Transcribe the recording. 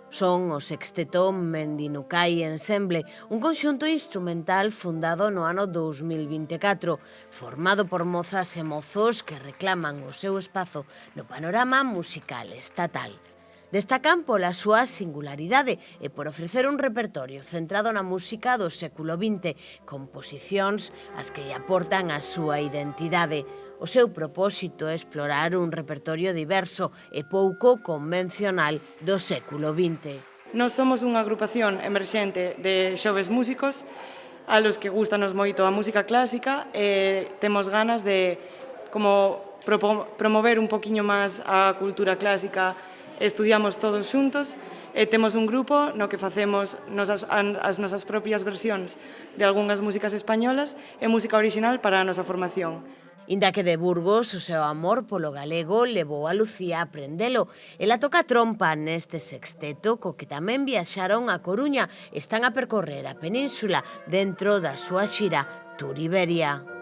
Son o Sexteto Mendinucai Ensemble, un conxunto instrumental fundado no ano 2024, formado por mozas e mozos que reclaman o seu espazo no panorama musical estatal. Destacan pola súa singularidade e por ofrecer un repertorio centrado na música do século XX, composicións as que lle aportan a súa identidade. O seu propósito é explorar un repertorio diverso e pouco convencional do século XX. Nós somos unha agrupación emerxente de xoves músicos a los que gustanos moito a música clásica e temos ganas de promover un poquinho máis a cultura clásica. Estudiamos todos xuntos e temos un grupo no que facemos as nosas propias versións de algunhas músicas españolas e música orixinal para a nosa formación. Inda que de Burgos o seu amor polo galego levou a Lucía a aprendelo. Ela toca trompa neste sexteto co que tamén viaxaron a Coruña. Están a percorrer a península dentro da súa xira Tour Iberia.